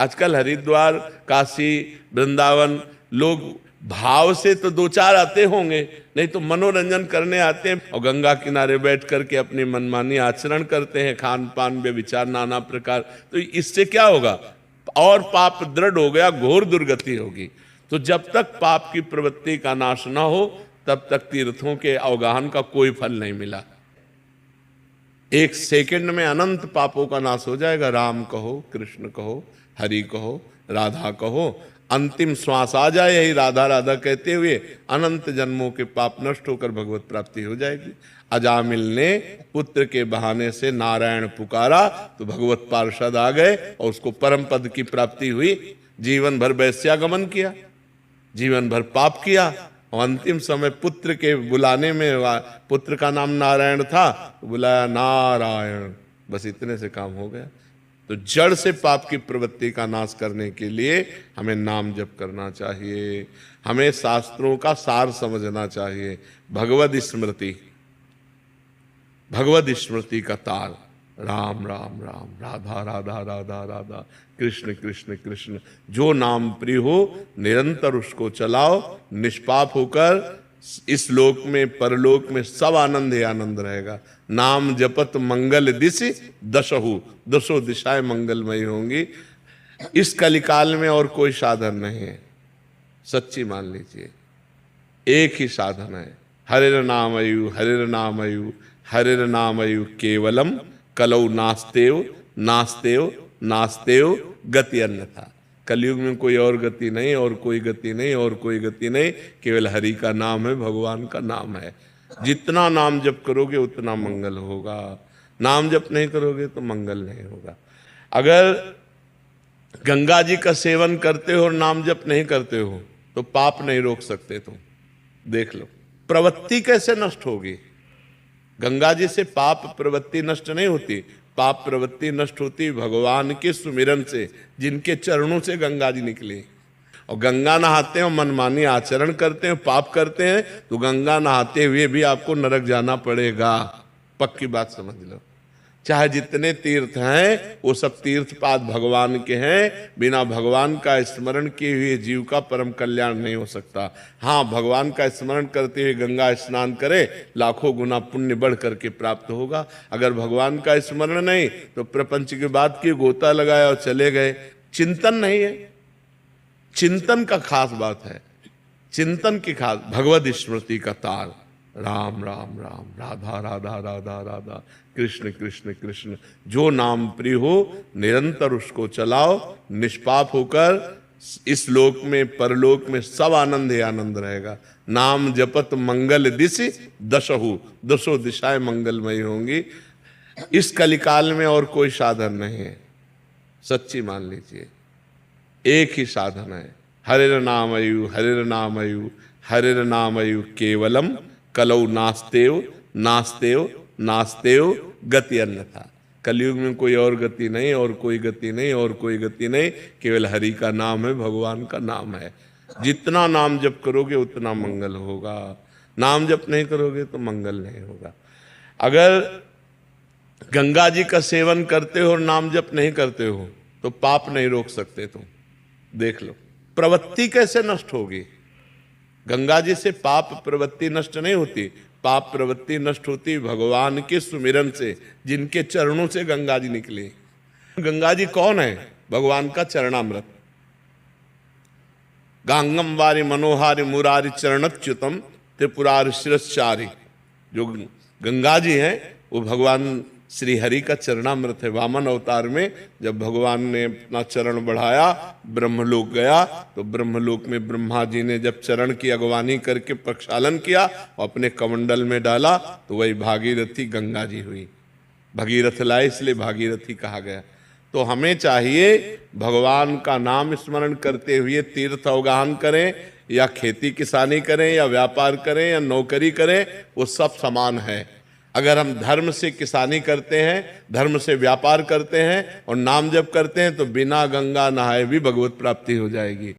आजकल हरिद्वार, काशी, वृंदावन लोग भाव से तो दो चार आते होंगे, नहीं तो मनोरंजन करने आते हैं और गंगा किनारे बैठ करके अपनी मनमानी आचरण करते हैं, खान पान व्यभिचार नाना प्रकार। तो इससे क्या होगा? और पाप दृढ़ हो गया, घोर दुर्गति होगी। तो जब तक पाप की प्रवृत्ति का नाश ना हो तब तक तीर्थों के अवगाहन का कोई फल नहीं मिला। एक सेकंड में अनंत पापों का नाश हो जाएगा। राम कहो, कृष्ण कहो, हरि कहो, राधा कहो, अंतिम श्वास आ जाए यही राधा राधा कहते हुए अनंत जन्मों के पाप नष्ट होकर भगवत प्राप्ति हो जाएगी। अजामिल ने पुत्र के बहाने से नारायण पुकारा तो भगवत पार्षद आ गए और उसको परम पद की प्राप्ति हुई। जीवन भर वैश्यागमन किया, जीवन भर पाप किया और अंतिम समय पुत्र के बुलाने में, पुत्र का नाम नारायण था तो बुलाया नारायण, बस इतने से काम हो गया। तो जड़ से पाप की प्रवृत्ति का नाश करने के लिए हमें नाम जप करना चाहिए, हमें शास्त्रों का सार समझना चाहिए। भगवद स्मृति, भगवद स्मृति का तार, राम राम राम, राधा राधा राधा राधा, कृष्ण कृष्ण कृष्ण। जो नाम प्रिय हो निरंतर उसको चलाओ, निष्पाप होकर इस लोक में परलोक में सब आनंद ही आनंद रहेगा। नाम जपत मंगल दिशि दशहु, दसों दिशाएं मंगलमयी होंगी। इस कलिकाल में और कोई साधन नहीं है, सच्ची मान लीजिए, एक ही साधन है, हरिर नामयु हरिर नामयु हरिर नामयु केवलम कलौ नास्तेव नास्तेव नास्तेव गति अन्यथा। कलयुग में कोई और गति नहीं, और कोई गति नहीं, और कोई गति नहीं, केवल हरि का नाम है, भगवान का नाम है। जितना नाम जप करोगे उतना मंगल होगा, नाम जप नहीं करोगे तो मंगल नहीं होगा। अगर गंगा जी का सेवन करते हो और नाम जप नहीं करते हो तो पाप नहीं रोक सकते। तुम देख लो प्रवृत्ति कैसे नष्ट होगी। गंगा जी से पाप प्रवृत्ति नष्ट नहीं होती, पाप प्रवृत्ति नष्ट होती भगवान के सुमिरन से, जिनके चरणों से गंगा जी निकली। और गंगा नहाते हैं और मनमानी आचरण करते हैं, पाप करते हैं, तो गंगा नहाते हुए भी आपको नरक जाना पड़ेगा। पक्की बात समझ लो। चाहे जितने तीर्थ हैं वो सब तीर्थ पाद भगवान के हैं, बिना भगवान का स्मरण किए हुए जीव का परम कल्याण नहीं हो सकता। हाँ, भगवान का स्मरण करते हुए गंगा स्नान करे, लाखों गुना पुण्य बढ़ करके प्राप्त होगा। अगर भगवान का स्मरण नहीं तो प्रपंच की बात की, गोता लगाया और चले गए। चिंतन नहीं है, चिंतन का खास बात है, चिंतन की खास। भगवद स्मृति का तार, राम राम राम, राधा राधा राधा राधा, कृष्ण कृष्ण कृष्ण। जो नाम प्रिय हो निरंतर उसको चलाओ, निष्पाप होकर इस लोक में परलोक में सब आनंद ही आनंद रहेगा। नाम जपत मंगल दिशि दशहु, दसों दिशाएं मंगलमयी होंगी। इस कलिकाल में और कोई साधन नहीं है, सच्ची मान लीजिए, एक ही साधन है, हरिर नामयु हरिर नामयु हरिर नामयु केवलम कलौ नास्तेव नास्तेव नास्तेव गति अन्यथा। कलयुग में कोई और गति नहीं, और कोई गति नहीं, और कोई गति नहीं, केवल हरि का नाम है, भगवान का नाम है। जितना नाम जप करोगे उतना मंगल होगा, नाम जप नहीं करोगे तो मंगल नहीं होगा। अगर गंगा जी का सेवन करते हो और नाम जप नहीं करते हो तो पाप नहीं रोक सकते। तुम देख लो प्रवृत्ति कैसे नष्ट होगी। गंगा जी से पाप प्रवृत्ति नष्ट नहीं होती, पाप प्रवृत्ति नष्ट होती भगवान के सुमिरन से, जिनके चरणों से गंगा जी निकली। गंगा जी कौन है? भगवान का चरणामृत। गांगम वारि मनोहारि मुरारि चरणच्युतम त्रिपुरारि शिरश्चारि। जो गंगा जी हैं वो भगवान श्री हरि का चरणामृत है। वामन अवतार में जब भगवान ने अपना चरण बढ़ाया, ब्रह्मलोक गया, तो ब्रह्मलोक में ब्रह्मा जी ने जब चरण की अगवानी करके प्रक्षालन किया और अपने कमंडल में डाला तो वही भागीरथी गंगा जी हुई। भगीरथ लाए इसलिए भागीरथी कहा गया। तो हमें चाहिए भगवान का नाम स्मरण करते हुए तीर्थ अवगाहन करें, या खेती किसानी करें, या व्यापार करें, या नौकरी करें, वो सब समान है। अगर हम धर्म से किसानी करते हैं, धर्म से व्यापार करते हैं और नाम जप करते हैं तो बिना गंगा नहाए भी भगवत प्राप्ति हो जाएगी।